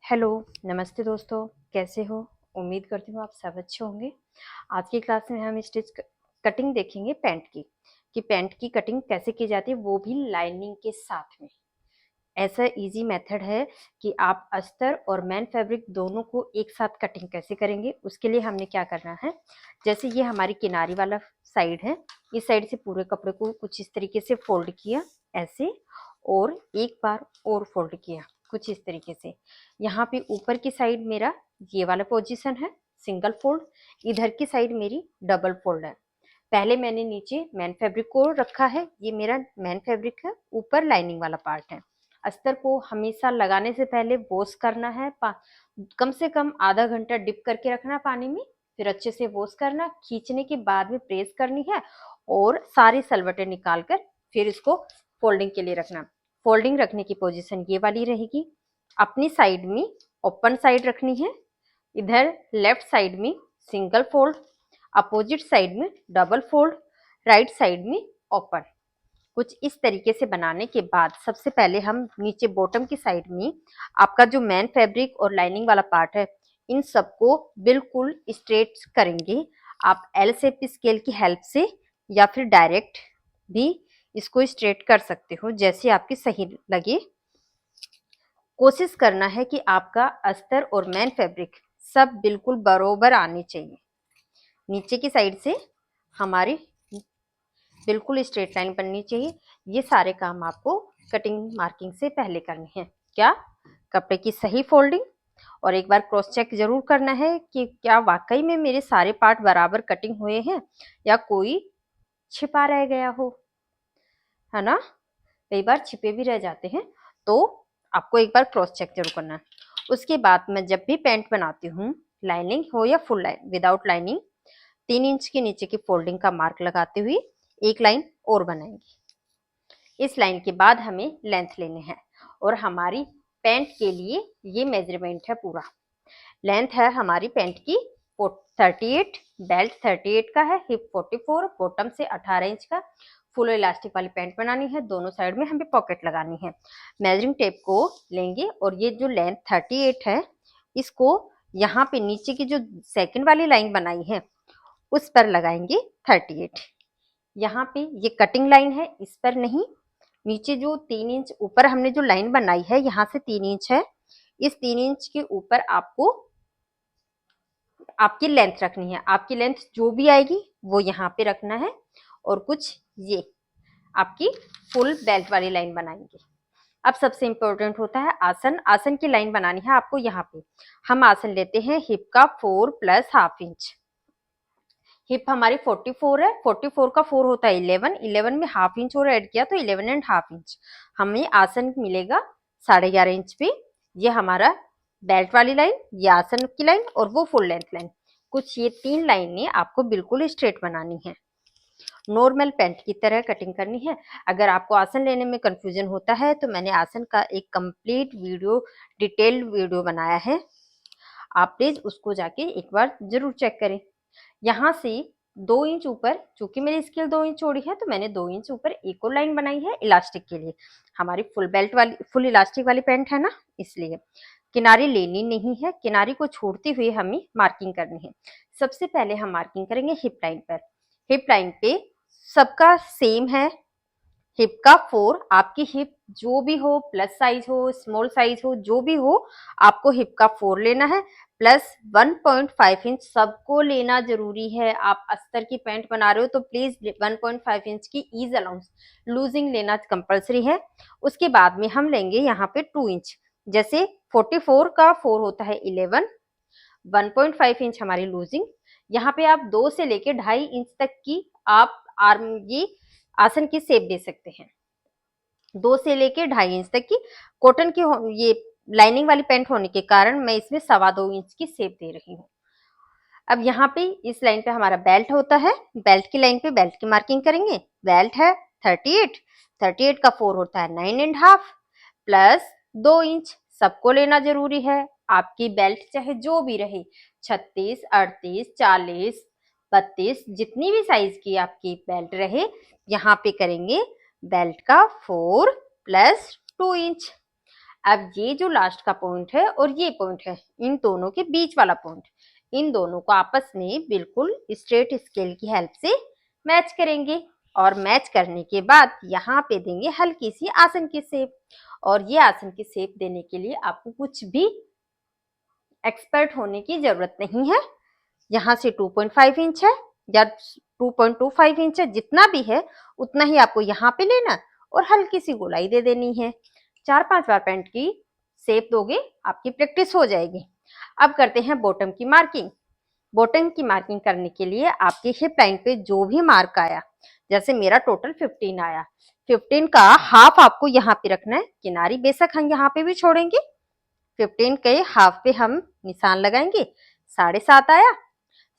Hello, नमस्ते दोस्तों, कैसे हो? उम्मीद करती हूँ आप सब अच्छे होंगे। आज की क्लास में हम कटिंग देखेंगे पैंट की, कि पैंट की कटिंग कैसे की जाती है, वो भी लाइनिंग के साथ में। ऐसा इजी मेथड है कि आप अस्तर और मैन फैब्रिक दोनों को एक साथ कटिंग कैसे करेंगे। उसके लिए हमने क्या करना है, जैसे ये हमारी किनारी वाला साइड है, इस साइड से पूरे कपड़े को कुछ इस तरीके से फोल्ड किया ऐसे, और एक बार और फोल्ड किया कुछ इस तरीके से। यहाँ पे ऊपर की साइड मेरा ये वाला पोजीशन है सिंगल फोल्ड, इधर की साइड मेरी डबल फोल्ड है। पहले मैंने नीचे मैन फैब्रिक को रखा है, ये मेरा मैन फैब्रिक है, ऊपर लाइनिंग वाला पार्ट है। अस्तर को हमेशा लगाने से पहले वॉश करना है, कम से कम आधा घंटा डिप करके रखना पानी में, फिर अच्छे से वॉश करना, खींचने के बाद में प्रेस करनी है और सारी सलवटें निकाल कर फिर इसको फोल्डिंग के लिए रखना। फोल्डिंग रखने की पोजीशन ये वाली रहेगी। अपनी साइड में ओपन साइड रखनी है, इधर लेफ्ट साइड में सिंगल फोल्ड, अपोजिट साइड में डबल फोल्ड, राइट साइड में ओपन। कुछ इस तरीके से बनाने के बाद सबसे पहले हम नीचे बॉटम की साइड में आपका जो मैन फैब्रिक और लाइनिंग वाला पार्ट है, इन सबको बिल्कुल स्ट्रेट करेंगे। आप एल शेप स्केल की हेल्प से या फिर डायरेक्ट भी इसको स्ट्रेट कर सकते हो, जैसे आपकी सही लगे। कोशिश करना है कि आपका अस्तर और मैन फैब्रिक सब बिल्कुल बरोबर आनी चाहिए। नीचे की साइड से हमारी बिल्कुल स्ट्रेट लाइन बननी चाहिए। ये सारे काम आपको कटिंग मार्किंग से पहले करने हैं। क्या? कपड़े की सही फोल्डिंग, और एक बार क्रॉस चेक जरूर करना है कि क्या वाकई में मेरे सारे पार्ट बराबर कटिंग हुए हैं या कोई छिपा रह गया हो, है ना? कई बार छिपे भी रह जाते हैं, तो आपको एक बार क्रॉस चेक जरूर करना है। उसके बाद मैं जब भी पैंट बनाती हूँ, लाइनिंग हो या full line, without lining, 3 inch के नीचे की फोल्डिंग का मार्क लगाते हुए एक लाइन और बनाएंगे। इस लाइन के बाद हमें लेंथ लेने हैं, और हमारी पैंट के लिए ये मेजरमेंट है पूरा। लेंथ है हमारी पैंट की 38, बेल्ट 38 का है, हिप 44, बॉटम से 18 इंच का। फुल इलास्टिक वाली पैंट बनानी है, दोनों साइड में हमें पॉकेट लगानी है। मेजरिंग टेप को लेंगे और ये जो लेंथ 38 है, इसको यहाँ पे नीचे की जो सेकंड वाली लाइन बनाई है उस पर लगाएंगे 38। यहाँ पे ये कटिंग लाइन है, इस पर नहीं। नीचे जो 3 इंच ऊपर हमने जो लाइन बनाई है, यहाँ से 3 इंच है, इस 3 इंच के ऊपर आपको आपकी लेंथ रखनी है। आपकी लेंथ जो भी आएगी वो यहाँ पे रखना है, और कुछ ये आपकी फुल बेल्ट वाली लाइन बनाएंगे। अब सबसे इंपॉर्टेंट होता है आसन। आसन की लाइन बनानी है आपको। यहाँ पे हम आसन लेते हैं हिप का 4 + ½ इंच। हिप हमारी 44 है, 44 का 4 होता है 11, 11 में ½ इंच और ऐड किया तो 11½ इंच। हमें आसन मिलेगा 11.5 इंच पे। ये हमारा बेल्ट वाली लाइन, ये आसन की लाइन, और वो फुल लेंथ लाइन। कुछ ये 3 लाइनें आपको बिल्कुल स्ट्रेट बनानी है, नॉर्मल पैंट की तरह कटिंग करनी है। अगर आपको आसन लेने में कंफ्यूजन होता है तो मैंने आसन का एक कंप्लीट वीडियो, डिटेल्ड वीडियो बनाया है, आप प्लीज उसको जाके एक बार जरूर चेक करें। यहाँ से 2 इंच ऊपर, चूंकि मेरी स्केल 2 इंच चौड़ी है, तो मैंने 2 इंच ऊपर एक और लाइन बनाई है इलास्टिक के लिए। हमारी फुल बेल्ट वाली, फुल इलास्टिक वाली पैंट है ना, इसलिए किनारी लेनी नहीं है। किनारी को छोड़ते हुए हमें मार्किंग करनी है। सबसे पहले हम मार्किंग करेंगे हिप लाइन पर। हिप लाइन पे सबका सेम है, हिप का 4। आपकी हिप जो भी हो, प्लस साइज हो, स्मॉल साइज हो, जो भी हो, आपको हिप का 4 लेना है, प्लस 1.5 इंच सबको लेना जरूरी है। आप अस्तर की पैंट बना रहे हो तो प्लीज 1.5 इंच की ईज अलाउंस, लूजिंग लेना कंपलसरी है। उसके बाद में हम लेंगे यहाँ पे 2 इंच। जैसे 44 का 4 होता है 11, 1.5 इंच हमारी लूजिंग। यहाँ पे आप 2 से लेके 2.5 इंच तक की आप आर्म ये आसन की शेप दे सकते हैं। 2 से लेके 2.5 इंच तक की कॉटन की ये लाइनिंग वाली पैंट होने के कारण मैं इसमें 2.25 इंच की शेप दे रही हूँ। अब यहाँ पे इस लाइन पे हमारा बेल्ट होता है, बेल्ट की लाइन पे बेल्ट की मार्किंग करेंगे। बेल्ट है 38, 38 का 4 होता है 9.5 प्लस 2 इंच, सबको लेना जरूरी है। आपकी बेल्ट चाहे जो भी रहे, 36, 38, 40, 32, जितनी भी साइज की आपकी बेल्ट रहे, यहाँ पे करेंगे बेल्ट का 4 + 2 इंच। अब ये जो लास्ट का पॉइंट है और ये पॉइंट है, इन दोनों के बीच वाला पॉइंट, इन दोनों को आपस में बिल्कुल स्ट्रेट स्केल की हेल्प से मैच करेंगे और मैच करने के बाद यहाँ पे देंगे हल्की सी आसन की शेप। और ये आसन की शेप देने के लिए आपको कुछ भी एक्सपर्ट होने की जरूरत नहीं है। यहाँ से 2.5 इंच है या 2.25 इंच है, जितना भी है उतना ही आपको यहाँ पे लेना और हल्की सी गोलाई दे देनी है। 4-5 बार पैंट की शेप दोगे, आपकी प्रैक्टिस हो जाएगी। अब करते हैं बॉटम की मार्किंग। बॉटम की मार्किंग करने के लिए आपके हिप लाइन पे जो भी मार्क आया, जैसे मेरा टोटल 15 आया, 15 का हाफ आपको यहाँ पे रखना है। किनारी बेशक हम यहाँ पे भी छोड़ेंगे, 15 के हाफ पे हम निशान लगाएंगे। 7.5 आया,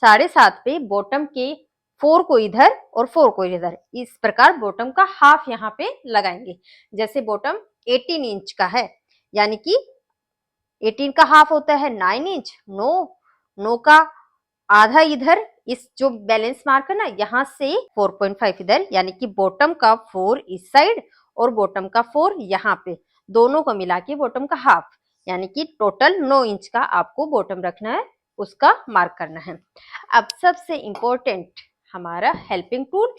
7.5 पे बॉटम के 4 को इधर और 4 को इधर, इस प्रकार बॉटम का हाफ यहाँ पे लगाएंगे। जैसे बॉटम 18 इंच का है, यानी कि 18 का हाफ होता है 9 इंच, 9 का आधा इधर, इस जो बैलेंस मार्क है ना, यहाँ से 4.5 इधर, यानी कि बॉटम का 4 इस साइड और बॉटम का 4 यहाँ पे, दोनों को मिला के बॉटम का हाफ, यानी कि टोटल 9 इंच का आपको बॉटम रखना है, उसका मार्क करना है। अब सबसे इंपॉर्टेंट हमारा हेल्पिंग टूल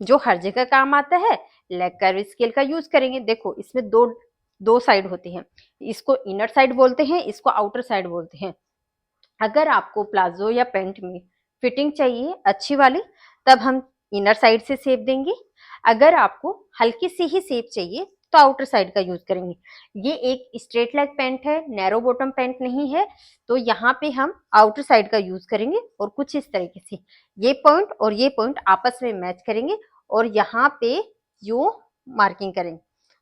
जो हर जगह काम आता है, लेग कर्व स्केल का यूज करेंगे। देखो इसमें दो साइड होती हैं, इसको इनर साइड बोलते हैं, इसको आउटर साइड बोलते हैं। अगर आपको प्लाजो या पैंट में फिटिंग चाहिए अच्छी वाली, तब हम इनर साइड से शेप देंगे। अगर आपको हल्की सी ही शेप चाहिए तो आउटर साइड का यूज करेंगे। ये एक स्ट्रेट लेग पैंट है, नैरो बॉटम पैंट नहीं है, तो यहाँ पे हम आउटर साइड का यूज करेंगे और कुछ इस तरीके से ये पॉइंट और ये पॉइंट आपस में मैच करेंगे और यहाँ पे यूं मार्किंग करेंगे,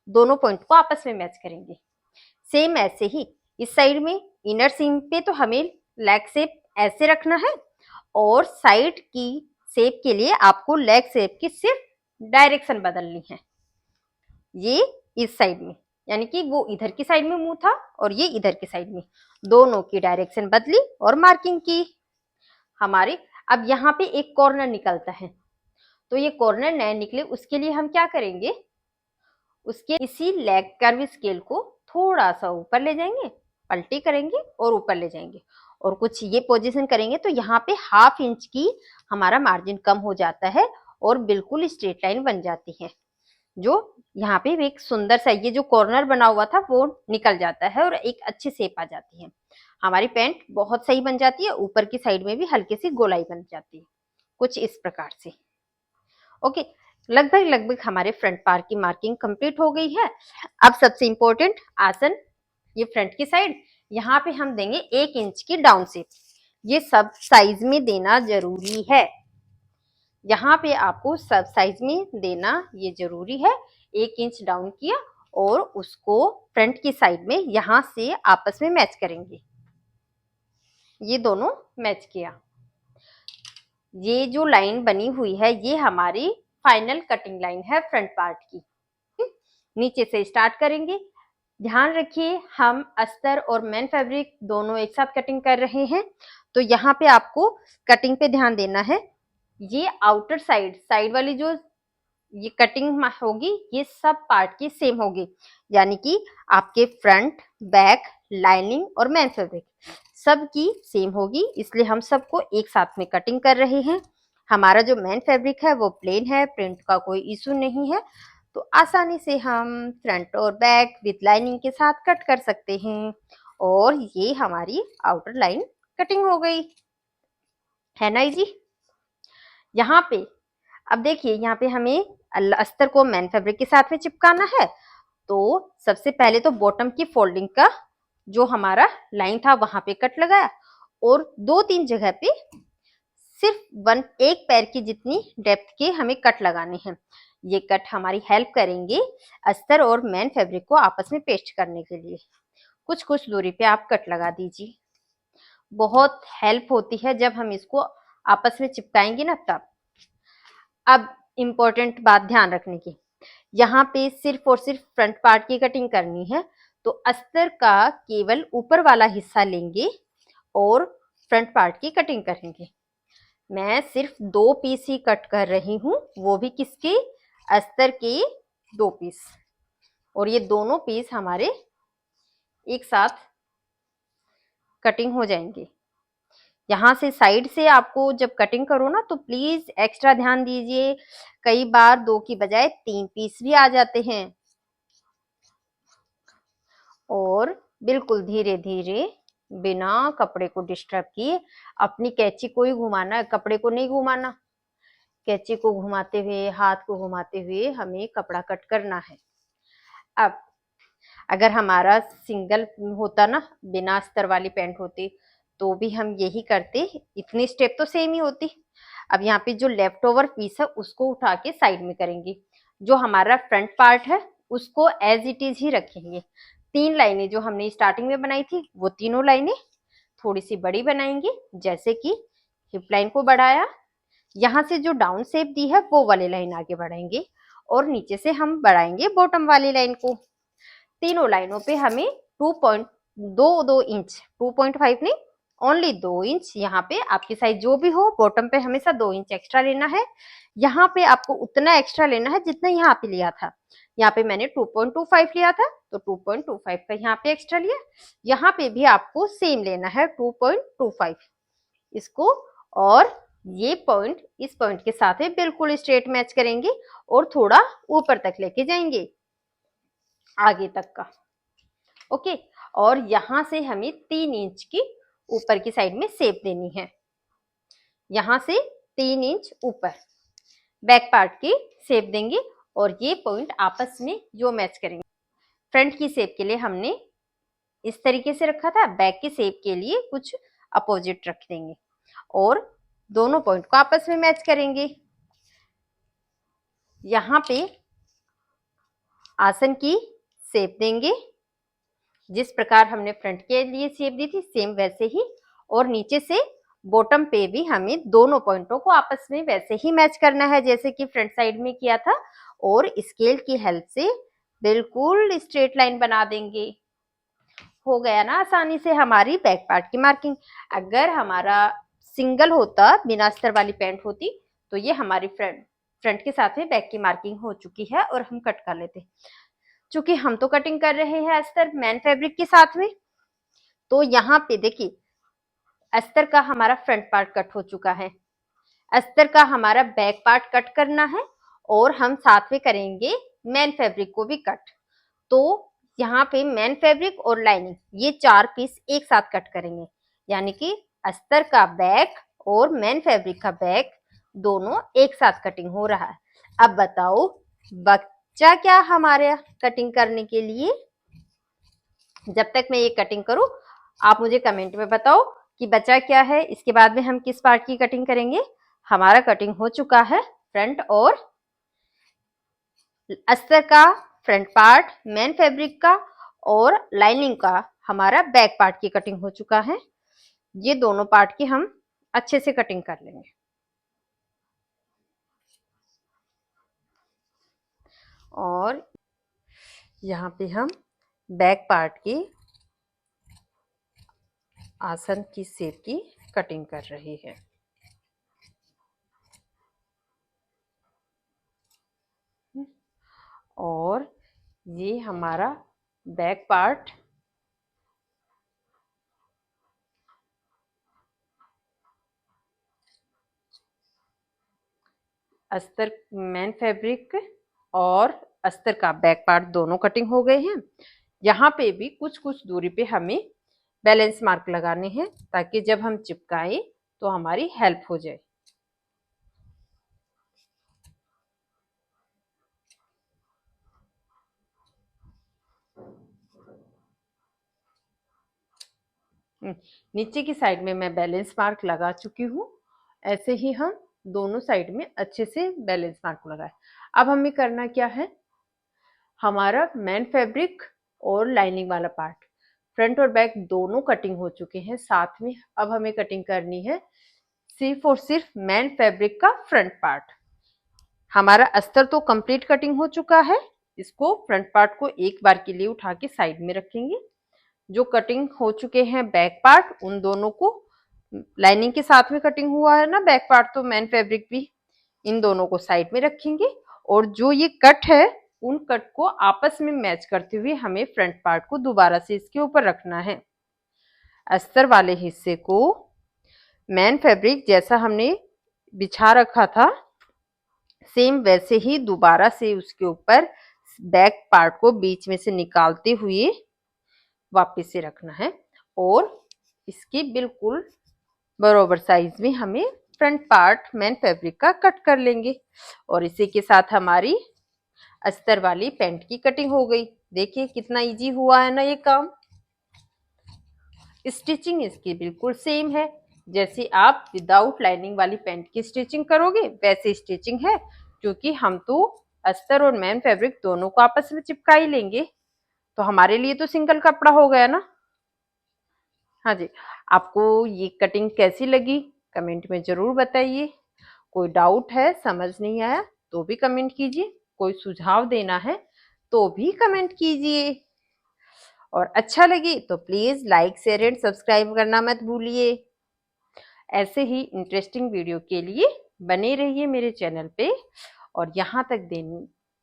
दोनों पॉइंट को आपस में मैच करेंगे। सेम ऐसे ही इस साइड में इनर सीम पे तो हमें लेग शेप ऐसे रखना है और साइड की शेप के लिए आपको लेग शेप की सिर्फ डायरेक्शन बदलनी है। ये इस साइड में, यानी कि वो इधर की साइड में मुंह था और ये इधर की साइड में, दोनों की डायरेक्शन बदली और मार्किंग की हमारी। अब यहाँ पे एक कॉर्नर निकलता है, तो ये कॉर्नर न निकले उसके लिए हम क्या करेंगे, उसके इसी लेग कर्व स्केल को थोड़ा सा ऊपर ले जाएंगे, पलटी करेंगे और ऊपर ले जाएंगे और कुछ ये पोजीशन करेंगे, तो यहाँ पे हाफ इंच की हमारा मार्जिन कम हो जाता है और बिल्कुल स्ट्रेट लाइन बन जाती है। जो यहाँ पे एक सुंदर सा ये जो कॉर्नर बना हुआ था वो निकल जाता है और एक अच्छी शेप आ जाती है। हमारी पैंट बहुत सही बन जाती है, ऊपर की साइड में भी हल्की सी गोलाई बन जाती है, कुछ इस प्रकार से। ओके, लगभग हमारे फ्रंट पार्ट की मार्किंग कंप्लीट हो गई है। अब सबसे इंपॉर्टेंट आसन, ये फ्रंट की साइड, यहाँ पे हम देंगे 1 इंच की डाउन शेप। ये सब साइज में देना जरूरी है, यहाँ पे आपको सब साइज में देना ये जरूरी है। 1 इंच डाउन किया और उसको फ्रंट की साइड में यहाँ से आपस में मैच करेंगे, ये दोनों मैच किया। ये जो लाइन बनी हुई है ये हमारी फाइनल कटिंग लाइन है फ्रंट पार्ट की। नीचे से स्टार्ट करेंगे। ध्यान रखिए हम अस्तर और मैन फैब्रिक दोनों एक साथ कटिंग कर रहे हैं, तो यहाँ पे आपको कटिंग पे ध्यान देना है। ये आउटर साइड वाली जो ये कटिंग होगी ये सब पार्ट की सेम होगी, यानी कि आपके फ्रंट, बैक, लाइनिंग और मैन फैब्रिक सब की सेम होगी, इसलिए हम सबको एक साथ में कटिंग कर रहे हैं। हमारा जो मैन फैब्रिक है वो प्लेन है, प्रिंट का कोई इशू नहीं है, तो आसानी से हम फ्रंट और बैक विद लाइनिंग के साथ कट कर सकते हैं। और ये हमारी आउटर लाइन कटिंग हो गई है ना जी। यहाँ पे अब देखिए, यहाँ पे हमें अस्तर को मैन फैब्रिक के साथ में चिपकाना है, तो सबसे पहले तो बॉटम की फोल्डिंग का जो हमारा लाइन था वहां पे कट लगाया और 2-3 जगह पे सिर्फ एक पैर की जितनी डेप्थ के हमें कट लगाने हैं। ये कट हमारी हेल्प करेंगे अस्तर और मैन फैब्रिक को आपस में पेस्ट करने के लिए। कुछ कुछ दूरी पे आप कट लगा दीजिए, बहुत हेल्प होती है जब हम इसको आपस में चिपकाएंगे ना तब। अब इम्पोर्टेंट बात ध्यान रखने की, यहाँ पे सिर्फ और सिर्फ फ्रंट पार्ट की कटिंग करनी है, तो अस्तर का केवल ऊपर वाला हिस्सा लेंगे और फ्रंट पार्ट की कटिंग करेंगे। मैं सिर्फ 2 पीस ही कट कर रही हूँ, वो भी किसके, अस्तर के 2 पीस, और ये दोनों पीस हमारे एक साथ कटिंग हो जाएंगे। यहाँ से साइड से आपको जब कटिंग करो ना तो प्लीज एक्स्ट्रा ध्यान दीजिए, कई बार 2 की बजाय 3 पीस भी आ जाते हैं। और बिल्कुल धीरे धीरे बिना कपड़े को डिस्टर्ब किए अपनी कैंची को ही घुमाना है, कपड़े को नहीं घुमाना। कैंची को घुमाते हुए, हाथ को घुमाते हुए हमें कपड़ा कट करना है। अब अगर हमारा सिंगल होता ना, बिना अस्तर वाली पैंट होती, तो भी हम यही करते, इतनी स्टेप तो सेम ही होती। अब यहाँ पे जो लेफ्ट ओवर पीस है उसको उठा के साइड में करेंगे, जो हमारा फ्रंट पार्ट है उसको एज इट इज ही रखेंगे। 3 लाइनें जो हमने स्टार्टिंग में बनाई थी वो तीनों लाइनें थोड़ी सी बड़ी बनाएंगे, जैसे कि हिप लाइन को बढ़ाया, यहाँ से जो डाउन शेप दी है वो वाली लाइन आगे बढ़ाएंगे, और नीचे से हम बढ़ाएंगे बॉटम वाली लाइन को। तीनों लाइनों पे हमें 2.22 इंच, 2.5 नहीं, ओनली 2 इंच, यहाँ पे आपकी साइज जो भी हो बॉटम पे हमेशा 2 इंच एक्स्ट्रा लेना है। यहाँ पे आपको उतना एक्स्ट्रा लेना है जितना यहाँ पे लिया था। यहाँ पे मैंने 2.25 लिया था तो 2.25 का यहाँ पे एक्स्ट्रा लिया। यहाँ पे भी आपको सेम लेना है 2.25 इसको, और ये पॉइंट इस पॉइंट के साथ है बिल्कुल स्ट्रेट मैच करेंगे और थोड़ा ऊपर तक लेके जाएंगे, आगे तक का। ओके, और यहां से हमें 3 इंच की ऊपर की साइड में शेप देनी है, यहां से 3 इंच ऊपर बैक पार्ट की शेप देंगे, और ये पॉइंट आपस में जो मैच करेंगे। फ्रंट की शेप के लिए हमने इस तरीके से रखा था, बैक की शेप के लिए कुछ अपोजिट रख देंगे, और दोनों पॉइंट को आपस में मैच करेंगे। यहाँ पे आसन की शेप देंगे, जिस प्रकार हमने फ्रंट के लिए शेप दी थी सेम वैसे ही, और नीचे से बॉटम पे भी हमें दोनों पॉइंटों को आपस में वैसे ही मैच करना है जैसे कि फ्रंट साइड में किया था, और स्केल की हेल्प से बिल्कुल स्ट्रेट लाइन बना देंगे। हो गया ना आसानी से हमारी बैक पार्ट की मार्किंग। अगर हमारा सिंगल होता, बिना अस्तर वाली पैंट होती, तो ये हमारी फ्रंट के साथ में बैक की मार्किंग हो चुकी है और हम कट कर लेते। चूंकि हम तो कटिंग कर रहे हैं अस्तर मैन फैब्रिक के साथ में, तो यहाँ पे देखिए अस्तर का हमारा फ्रंट पार्ट कट हो चुका है, अस्तर का हमारा बैक पार्ट कट करना है, और हम साथ में करेंगे मैन फैब्रिक को भी कट। तो यहाँ पे मैन फैब्रिक और लाइनिंग ये 4 पीस एक साथ कट करेंगे, यानी कि अस्तर का बैक और मैन फैब्रिक का बैक दोनों एक साथ कटिंग हो रहा है। अब बताओ बच्चा क्या हमारे कटिंग करने के लिए? जब तक मैं ये कटिंग करूं आप मुझे कमेंट में बताओ कि बचा क्या है। इसके बाद में हम किस पार्ट की कटिंग करेंगे? हमारा कटिंग हो चुका है फ्रंट और अस्तर का फ्रंट पार्ट, मेन फैब्रिक का और लाइनिंग का हमारा बैक पार्ट की कटिंग हो चुका है। ये दोनों पार्ट की हम अच्छे से कटिंग कर लेंगे। और यहाँ पे हम बैक पार्ट की आसन की शेप की कटिंग कर रहे हैं। और ये हमारा बैक पार्ट अस्तर मैन फैब्रिक और अस्तर का बैक पार्ट दोनों कटिंग हो गए हैं। यहाँ पे भी कुछ कुछ दूरी पे हमें बैलेंस मार्क लगाने हैं ताकि जब हम चिपकाएं तो हमारी हेल्प हो जाए। नीचे की साइड में मैं बैलेंस मार्क लगा चुकी हूँ। ऐसे ही हम दोनों साइड में अच्छे से बैलेंस मार्क लगाए। अब हमें करना क्या है, हमारा मैन फैब्रिक और लाइनिंग वाला पार्ट फ्रंट और बैक दोनों कटिंग हो चुके हैं। साथ में अब हमें कटिंग करनी है सिर्फ और सिर्फ मैन फैब्रिक का फ्रंट पार्ट। हमारा अस्तर तो कंप्लीट कटिंग हो चुका है, इसको फ्रंट पार्ट को एक बार के लिए उठा के साइड में रखेंगे। जो कटिंग हो चुके हैं बैक पार्ट उन दोनों को, लाइनिंग के साथ में कटिंग हुआ है ना बैक पार्ट तो मैन फैब्रिक भी, इन दोनों को साइड में रखेंगे। और जो ये कट है उन कट को आपस में मैच करते हुए हमें फ्रंट पार्ट को दोबारा से इसके ऊपर रखना है। अस्तर वाले हिस्से को मेन फैब्रिक जैसा हमने बिछा रखा था, सेम वैसे ही दोबारा से उसके ऊपर बैक पार्ट को बीच में से निकालते हुए वापस से रखना है और इसके बिल्कुल बराबर साइज में हमें फ्रंट पार्ट मेन फैब्रिक का कट कर लेंगे। और इसी के साथ हमारी अस्तर वाली पैंट की कटिंग हो गई। देखिए कितना इजी हुआ है ना ये काम। स्टिचिंग इसकी बिल्कुल सेम है, जैसे आप विदाउट लाइनिंग वाली पैंट की स्टिचिंग करोगे वैसे स्टिचिंग है, क्योंकि हम तो अस्तर और मेन फैब्रिक दोनों को आपस में चिपका ही लेंगे, तो हमारे लिए तो सिंगल कपड़ा हो गया ना। हाँ जी, आपको ये कटिंग कैसी लगी कमेंट में जरूर बताइए। कोई डाउट है, समझ नहीं आया तो भी कमेंट कीजिए, कोई सुझाव देना है तो भी कमेंट कीजिए, और अच्छा लगे तो please like share and subscribe करना मत भूलिए। ऐसे ही इंटरेस्टिंग वीडियो के लिए बने रहिए मेरे चैनल पे, और यहाँ तक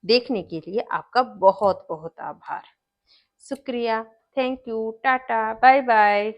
देखने के लिए आपका बहुत बहुत आभार, शुक्रिया, thank you, tata, bye bye.